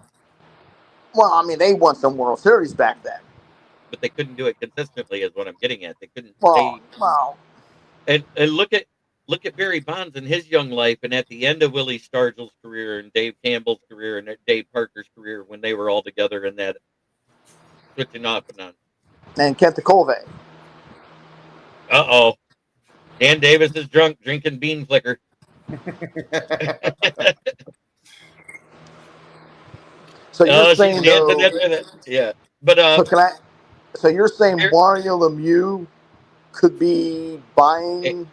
Well, I mean, they won some World Series back then. but they couldn't do it consistently. Is what I'm getting at. They couldn't. Well, And look at Barry Bonds in his young life, and at the end of Willie Stargell's career and Dave Campbell's career and Dave Parker's career, when they were all together in that switching off and on. and Kent Colvey. Uh-oh. Dan Davis is drunk, drinking bean flicker. So you're She's saying dancing though, in it. Yeah. But so you're saying Here- Mario Lemieux could be buying?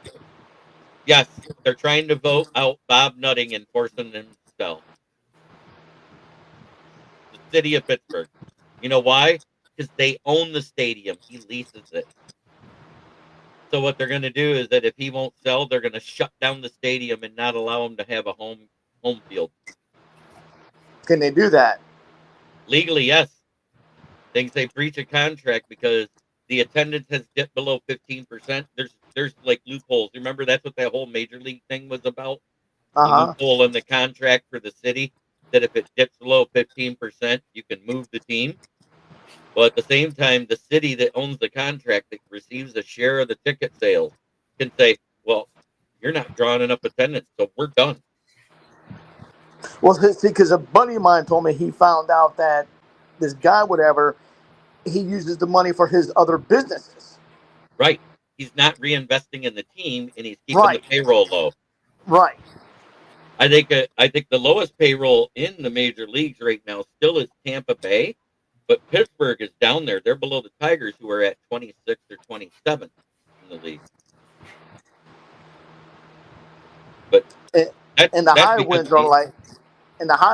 yes, they're trying to vote out Bob Nutting and forcing him to sell. The city of Pittsburgh. You know why? Because they own the stadium. He leases it. So what they're going to do is that if he won't sell, they're going to shut down the stadium and not allow him to have a home field. Can they do that? Legally, yes. Thinks they breach a contract because the attendance has dipped below 15%. There's like loopholes. Remember, that's what that whole major league thing was about. The loophole in the contract for the city that if it dips below 15%, you can move the team. Well, at the same time, the city that owns the contract that receives a share of the ticket sales can say, "Well, you're not drawing enough attendance, so we're done." Well, see, because a buddy of mine told me he found out that this guy, whatever, he uses the money for his other businesses. Right? He's not reinvesting in the team, and he's keeping Right. the payroll low. Right. I think the lowest payroll in the major leagues right now still is Tampa Bay, but Pittsburgh is down there. They're below the Tigers, who are at 26th or 27th in the league. But And the high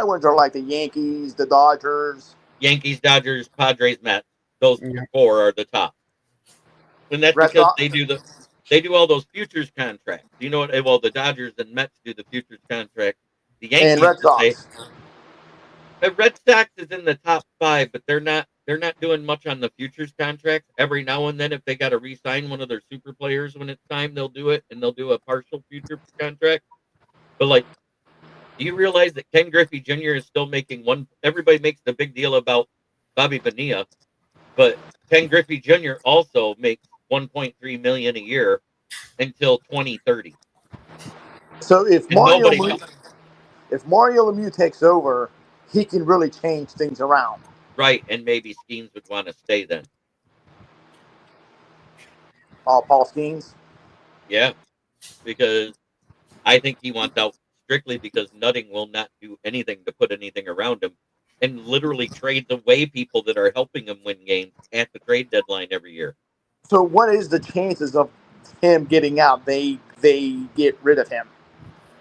winds are like the Yankees, the Dodgers. Yankees, Dodgers, Padres, Mets. Those four are the top, and that's Red because Sox. they do all those futures contracts. You know what? Well, the Dodgers and Mets do the futures contract. The Yankees And Red Sox. The Red Sox is in the top 5, but they're not doing much on the futures contracts. Every now and then, if they got to re-sign one of their super players when it's time, they'll do it, and they'll do a partial future contract. But like, do you realize that Ken Griffey Jr. is still making one? Everybody makes the big deal about Bobby Bonilla, but Ken Griffey Jr. also makes $1.3 million a year until 2030. So if And nobody knows. Mario Lemieux takes over, he can really change things around. Right, and maybe Skeens would want to stay then. Paul Skeens. Yeah, because I think he wants out strictly because Nutting will not do anything to put anything around him and literally trades away people that are helping him win games at the trade deadline every year. So what is the chances of him getting out? They get rid of him.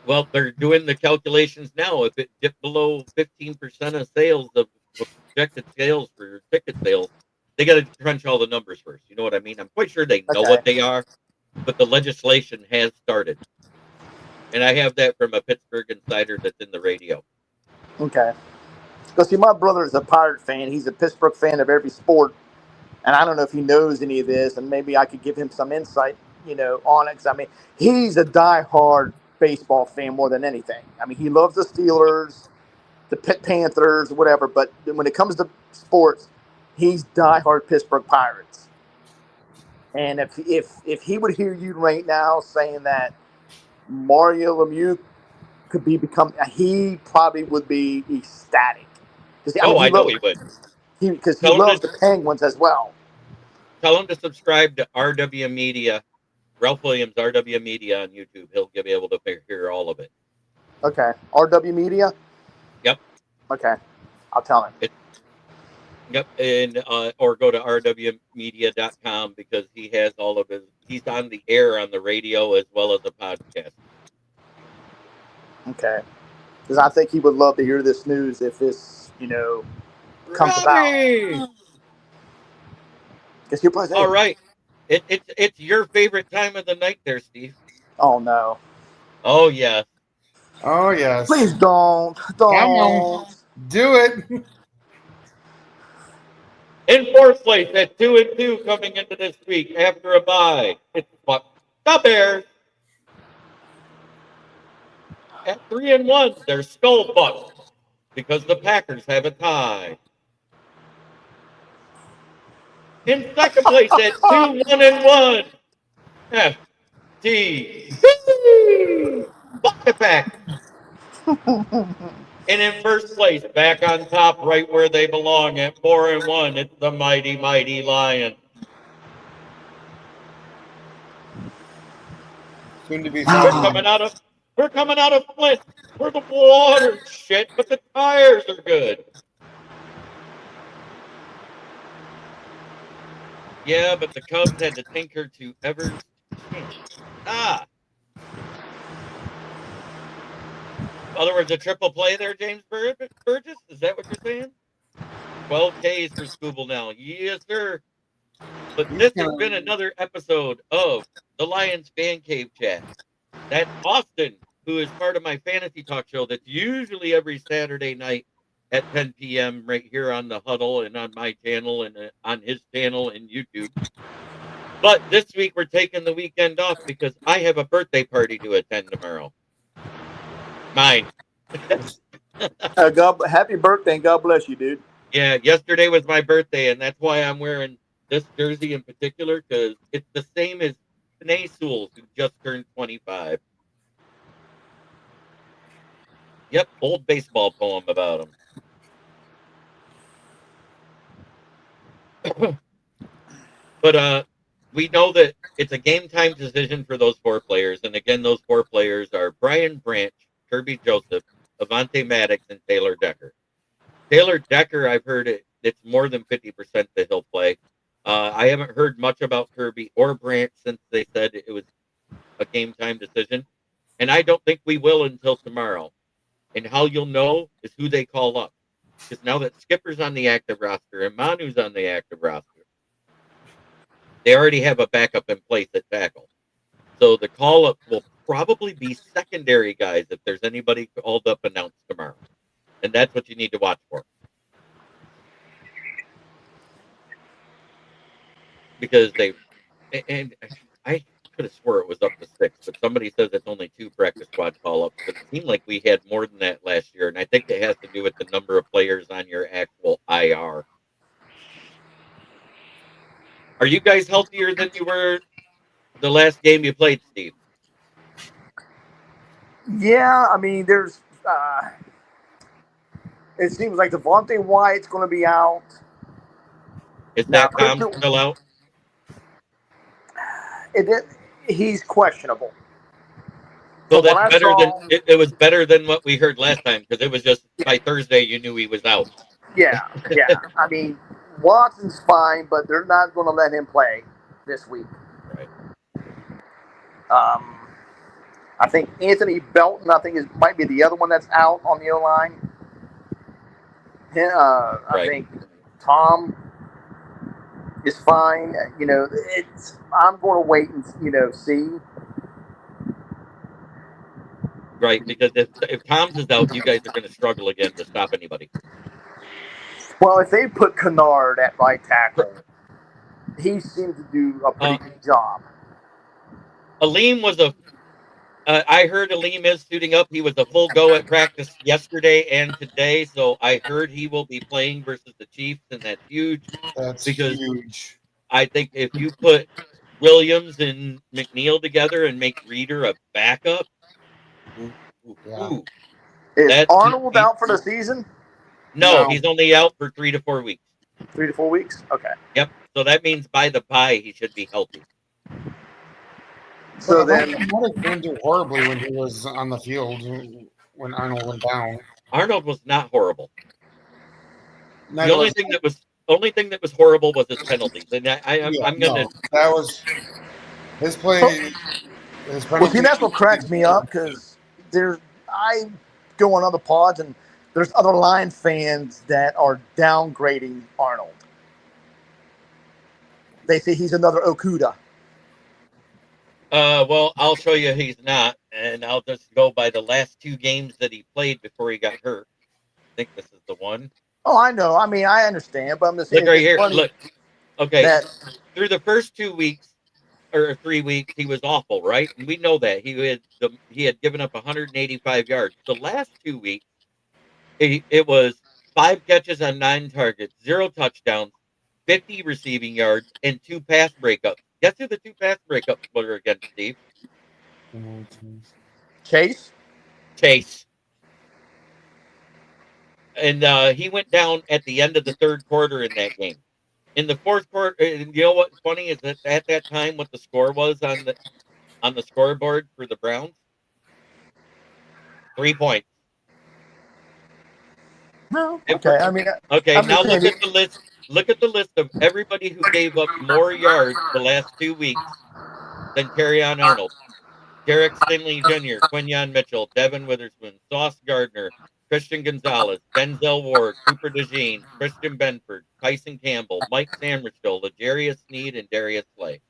Well, they're doing the calculations now. If it dipped below 15% of sales of projected sales for ticket sales, they got to crunch all the numbers first. You know what I mean? I'm quite sure they know what they are, but the legislation has started. And I have that from a Pittsburgh insider that's in the radio. Okay. Because see, my brother is a Pirate fan. He's a Pittsburgh fan of every sport. And I don't know if he knows any of this, and maybe I could give him some insight, on it. 'Cause, I mean, he's a diehard baseball fan more than anything. I mean, he loves the Steelers, the Pitt Panthers, whatever. But when it comes to sports, he's diehard Pittsburgh Pirates. And if he would hear you right now saying that Mario Lemieux could he probably would be ecstatic. I know he would. Because he loves the Penguins as well. Tell him to subscribe to RW Media, Ralph Williams, RW Media on YouTube. He'll be able to hear all of it. Okay. RW Media? Yep. Okay. I'll tell him. Yep. And or go to rwmedia.com because he has all of he's on the air on the radio as well as a podcast. Okay. Because I think he would love to hear this news if it's, comes Robbie! about. Guess who plays? All right. It's your favorite time of the night there, Steve. Oh no! Oh, yeah. Oh yes. Please don't. Come on. Do it. In fourth place at 2-2 coming into this week after a bye, it's the Bears. At 3-1, they're Skull Bucks because the Packers have a tie. In second place at 2-1-1, FT Buccapack. And in first place, back on top, right where they belong at 4-1, it's the mighty, mighty Lions. Soon to be We're found. coming out of Flint, where the water's shit, but the tires are good. Yeah, but the Cubs had to tinker to Evers. In other words, a triple play there, James Burgess? Is that what you're saying? 12 Ks for Scooble now. Yes, sir. But this has been another episode of the Lions Fan Cave Chat. That's Austin, who is part of my fantasy talk show that's usually every Saturday night at 10 p.m. right here on the Huddle and on my channel and on his channel and YouTube. But this week we're taking the weekend off because I have a birthday party to attend tomorrow. Mine. Happy birthday and God bless you, dude. Yeah, yesterday was my birthday, and that's why I'm wearing this jersey in particular, because it's the same as Panay Sewell, who just turned 25. Yep, old baseball poem about him. But we know that it's a game time decision for those four players, and again, those four players are Brian Branch, Kirby Joseph, Avante Maddox, and Taylor Decker. Taylor Decker, I've heard it's more than 50% that he'll play. I haven't heard much about Kirby or Branch since they said it was a game time decision. And I don't think we will until tomorrow. And how you'll know is who they call up. Because now that Skipper's on the active roster and Manu's on the active roster, they already have a backup in place at tackle. So the call up will probably be secondary guys if there's anybody called up announced tomorrow. And that's what you need to watch for. Because and I could have swore it was up to 6, but somebody says it's only 2 practice squad call-ups. But it seemed like we had more than that last year, and I think it has to do with the number of players on your actual IR. Are you guys healthier than you were the last game you played, Steve? Yeah, I mean, there's. It seems like Devontae Wyatt's going to be out. Is Now, that Tom still out? He's questionable. So But when that's I better saw- than it was better than what we heard last time, because it was just by Thursday you knew he was out. Yeah. I mean, Watson's fine, but they're not going to let him play this week. Right. I think Anthony Belton, might be the other one that's out on the O-line. I Right. think Tom is fine. You know, I'm going to wait and see. Right, because if Tom's is out, you guys are going to struggle again to stop anybody. Well, if they put Kennard at right tackle, he seems to do a pretty good job. Aleem was I heard Aleem is suiting up. He was a full go at practice yesterday and today, so I heard he will be playing versus the Chiefs, and that's huge. That's Because- huge. I think if you put Williams and McNeil together and make Reeder a backup, Yeah. Is That's- Arnold out for the season? no, No. he's only out for 3 to 4 weeks. 3 to 4 weeks? Okay. Yep. So that means by the bye he should be healthy. So But then, Arnold didn't do horribly when he was on the field when Arnold went down. Arnold was not horrible. Never- The only thing that was horrible was his penalties, and I'm gonna. no, that was his play. His well, see, that's what cracks me up because I go on other pods and there's other Lions fans that are downgrading Arnold. They say he's another Okuda. Well, I'll show you he's not, and I'll just go by the last 2 games that he played before he got hurt. I think this is the one. Oh, I know. I mean, I understand, but I'm just saying. Look right here. Look. Okay. That, Through the first 2 weeks or 3 weeks, he was awful, right? And we know that he had given up 185 yards. The last 2 weeks, it was 5 catches on 9 targets, 0 touchdowns, 50 receiving yards, and 2 pass breakups. Guess who the 2 pass breakups were against, Steve? Chase. And he went down at the end of the 3rd quarter in that game. In the 4th quarter, you know what's funny is that at that time, what the score was on the scoreboard for the Browns? 3 points. No. Okay. I mean. Okay. I'm Now just look saying at the list. Look at the list of everybody who gave up more yards the last 2 weeks than Kerryon Arnold. Derek Stingley Jr., Quinyon Mitchell, Devin Witherspoon, Sauce Gardner, Christian Gonzalez, Denzel Ward, Cooper DeJean, Christian Benford, Tyson Campbell, Mike Samuelstow, L'Jarius Sneed, and Darius Slay.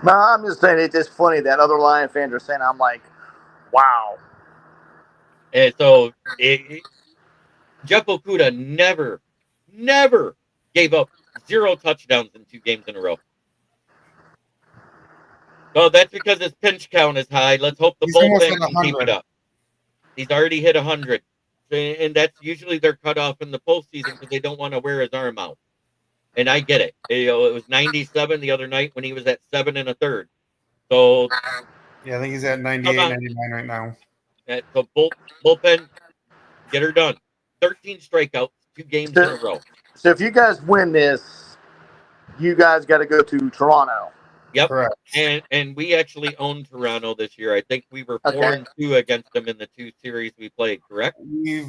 No, I'm just saying it's just funny that other Lion fans are saying. I'm like, wow. And so Jeff Okudah never gave up 0 touchdowns in 2 games in a row. Well, that's because his pinch count is high. Let's hope the He's almost bullpen at can keep 100. it up. He's already hit 100. And that's usually their cutoff in the postseason because they don't want to wear his arm out. And I get it. It was 97 the other night when he was at 7 1/3. So Yeah, I think he's at 98, 99 right now. so bullpen, get her done. 13 strikeouts, 2 games in a row. So if you guys win this, you guys got to go to Toronto. Yep. Correct. And we actually own Toronto this year. I think we were 4-2 against them in the 2 series we played, correct? We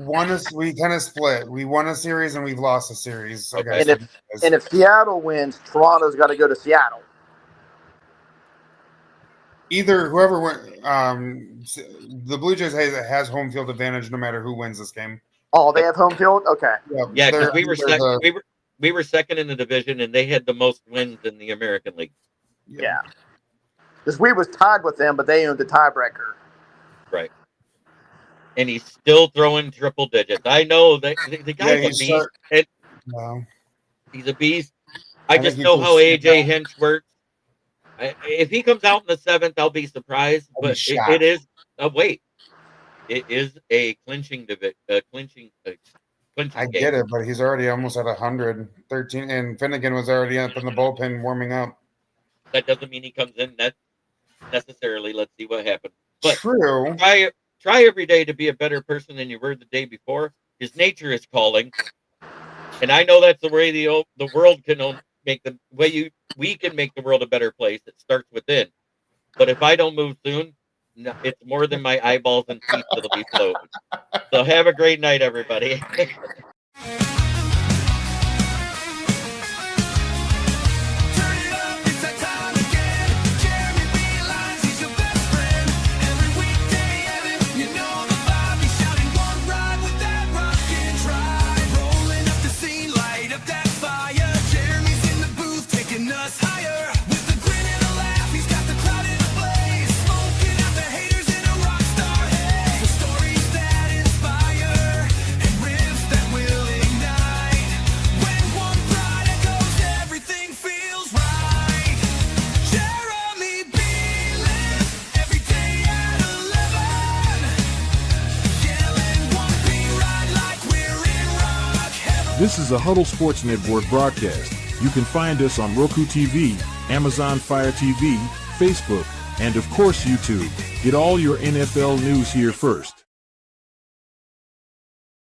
kind of split. We won a series and we've lost a series. Okay. And if Seattle wins, Toronto's got to go to Seattle. Either whoever went, the Blue Jays has home field advantage no matter who wins this game. Oh, they have home field? Okay. Yeah, because they're we were second in the division and they had the most wins in the American League. Yeah. Because we was tied with them, but they owned the tiebreaker. Right. And he's still throwing triple digits. I know that the guy's a beast. He's a beast. I just know how AJ Hinch works. If he comes out in the 7th, I'll be surprised. But it is a wait. It is a clinching game. I get it, but he's already almost at 113, and Finnegan was already up in the bullpen warming up. That doesn't mean he comes in necessarily. Let's see what happens. But True. Try every day to be a better person than you were the day before. His nature is calling, and I know that's the way the world can make the way we can make the world a better place. It starts within. But if I don't move soon, no, it's more than my eyeballs and teeth that'll be floating. So have a great night, everybody. This is a Huddle Sports Network broadcast. You can find us on Roku TV, Amazon Fire TV, Facebook, and of course YouTube. Get all your NFL news here first.